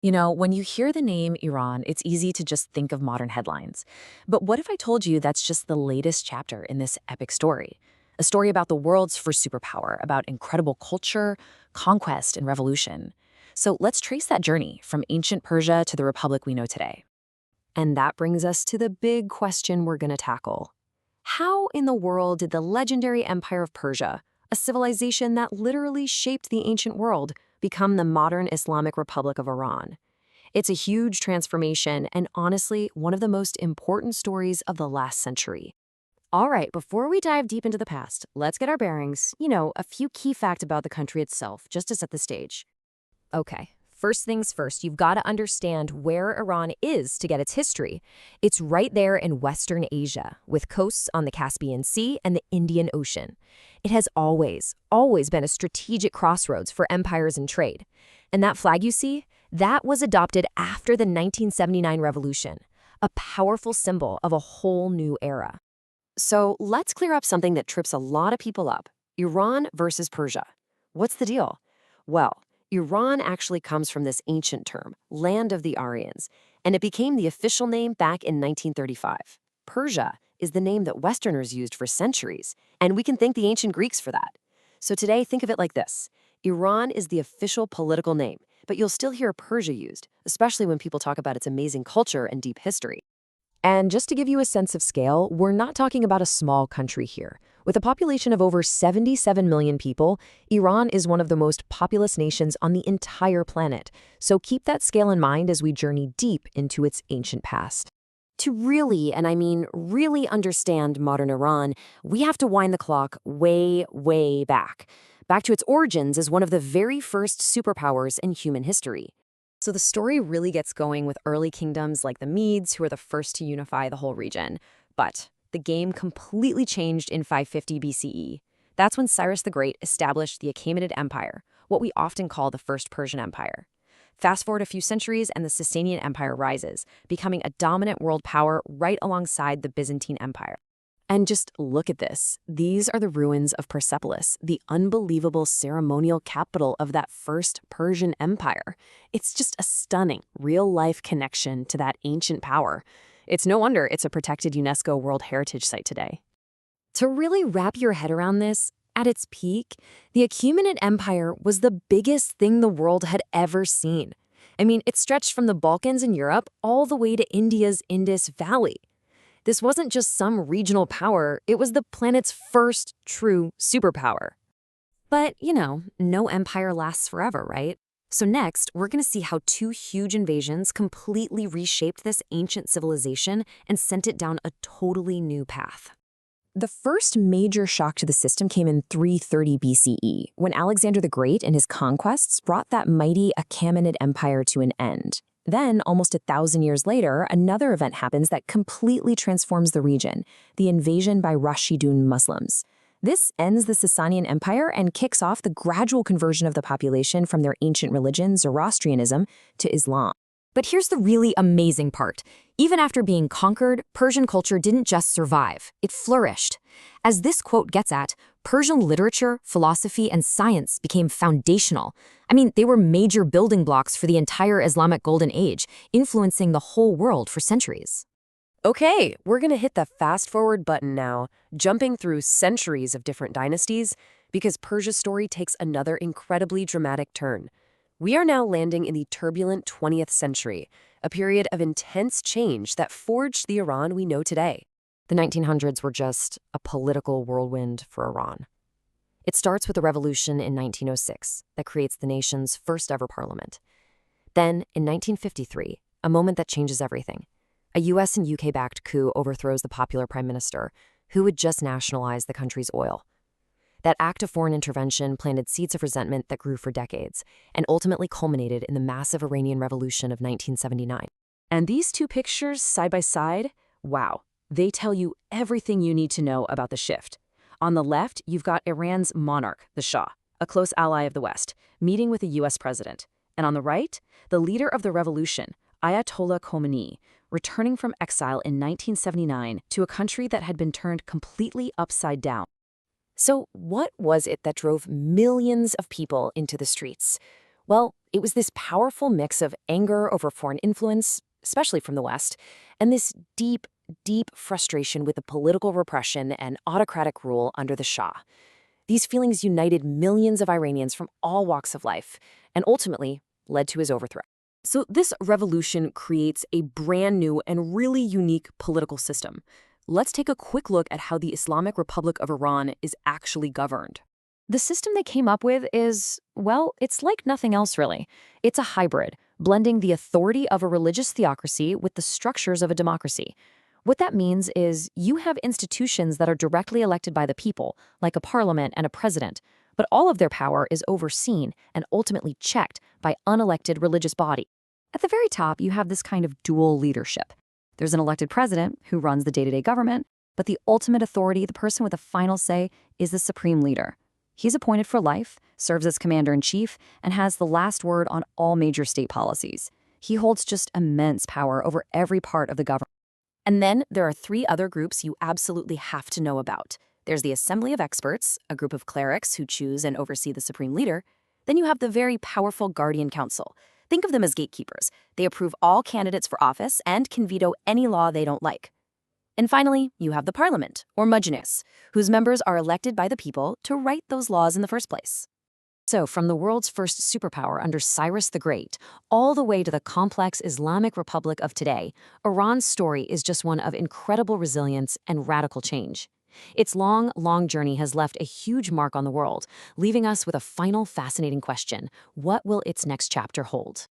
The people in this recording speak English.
You know, when you hear the name Iran, it's easy to just think of modern headlines. But what if I told you that's just the latest chapter in this epic story? A story about the world's first superpower, about incredible culture, conquest, and revolution. So let's trace that journey from ancient Persia to the republic we know today. And that brings us to the big question we're going to tackle. How in the world did the legendary Empire of Persia, a civilization that literally shaped the ancient world, become the modern Islamic Republic of Iran? It's a huge transformation and honestly one of the most important stories of the last century. All right, before we dive deep into the past, let's get our bearings. A few key facts about the country itself, just to set the stage. Okay, first things first, you've got to understand where Iran is to get its history. It's right there in Western Asia, with coasts on the Caspian Sea and the Indian Ocean. It has always been a strategic crossroads for empires and trade. And that flag you see, that was adopted after the 1979 revolution, a powerful symbol of a whole new era. So let's clear up something that trips a lot of people up. Iran versus Persia. What's the deal? Well, Iran actually comes from this ancient term, land of the Aryans, and it became the official name back in 1935. Persia is the name that Westerners used for centuries, and we can thank the ancient Greeks for that. So today, think of it like this. Iran is the official political name, but you'll still hear Persia used, especially when people talk about its amazing culture and deep history. And just to give you a sense of scale, we're not talking about a small country here. With a population of over 77 million people, Iran is one of the most populous nations on the entire planet. So keep that scale in mind as we journey deep into its ancient past. To really, and I mean really understand modern Iran, we have to wind the clock way back to its origins as one of the very first superpowers in human history. So the story really gets going with early kingdoms like the Medes, who were the first to unify the whole region. But the game completely changed in 550 BCE. That's when Cyrus the Great established the Achaemenid Empire, what we often call the First Persian Empire. Fast forward a few centuries and the Sasanian Empire rises, becoming a dominant world power right alongside the Byzantine Empire. And just look at this. These are the ruins of Persepolis, the unbelievable ceremonial capital of that first Persian Empire. It's just a stunning, real-life connection to that ancient power. It's no wonder it's a protected UNESCO World Heritage Site today. To really wrap your head around this, at its peak, the Achaemenid Empire was the biggest thing the world had ever seen. I mean, it stretched from the Balkans in Europe all the way to India's Indus Valley. This wasn't just some regional power, it was the planet's first true superpower. But, no empire lasts forever, right? So next, we're going to see how two huge invasions completely reshaped this ancient civilization and sent it down a totally new path. The first major shock to the system came in 330 BCE, when Alexander the Great and his conquests brought that mighty Achaemenid Empire to an end. Then, almost 1,000 years later, another event happens that completely transforms the region, the invasion by Rashidun Muslims. This ends the Sasanian Empire and kicks off the gradual conversion of the population from their ancient religion, Zoroastrianism, to Islam. But here's the really amazing part. Even after being conquered, Persian culture didn't just survive, it flourished. As this quote gets at, Persian literature, philosophy, and science became foundational. I mean, they were major building blocks for the entire Islamic Golden Age, influencing the whole world for centuries. Okay, we're going to hit the fast-forward button now, jumping through centuries of different dynasties, because Persia's story takes another incredibly dramatic turn. We are now landing in the turbulent 20th century, a period of intense change that forged the Iran we know today. The 1900s were just a political whirlwind for Iran. It starts with a revolution in 1906 that creates the nation's first ever parliament. Then, in 1953, a moment that changes everything. A US and UK-backed coup overthrows the popular prime minister, who had just nationalized the country's oil. That act of foreign intervention planted seeds of resentment that grew for decades and ultimately culminated in the massive Iranian Revolution of 1979. And these two pictures side by side, wow, they tell you everything you need to know about the shift. On the left, you've got Iran's monarch, the Shah, a close ally of the West, meeting with a US president. And on the right, the leader of the revolution, Ayatollah Khomeini, returning from exile in 1979 to a country that had been turned completely upside down. So what was it that drove millions of people into the streets? Well, it was this powerful mix of anger over foreign influence, especially from the West, and this deep, deep frustration with the political repression and autocratic rule under the Shah. These feelings united millions of Iranians from all walks of life and ultimately led to his overthrow. So this revolution creates a brand new and really unique political system. Let's take a quick look at how the Islamic Republic of Iran is actually governed. The system they came up with is, well, it's like nothing else really. It's a hybrid, blending the authority of a religious theocracy with the structures of a democracy. What that means is you have institutions that are directly elected by the people, like a parliament and a president, but all of their power is overseen and ultimately checked by unelected religious body. At the very top, you have this kind of dual leadership. There's an elected president who runs the day-to-day government, but the ultimate authority, the person with the final say, is the supreme leader. He's appointed for life, serves as commander-in-chief, and has the last word on all major state policies. He holds just immense power over every part of the government. And then there are three other groups you absolutely have to know about. There's the Assembly of Experts, a group of clerics who choose and oversee the supreme leader. Then you have the very powerful Guardian Council. Think of them as gatekeepers. They approve all candidates for office and can veto any law they don't like. And finally, you have the Parliament, or Majlis, whose members are elected by the people to write those laws in the first place. So, from the world's first superpower under Cyrus the Great, all the way to the complex Islamic Republic of today, Iran's story is just one of incredible resilience and radical change. Its long, long journey has left a huge mark on the world, leaving us with a final fascinating question: what will its next chapter hold?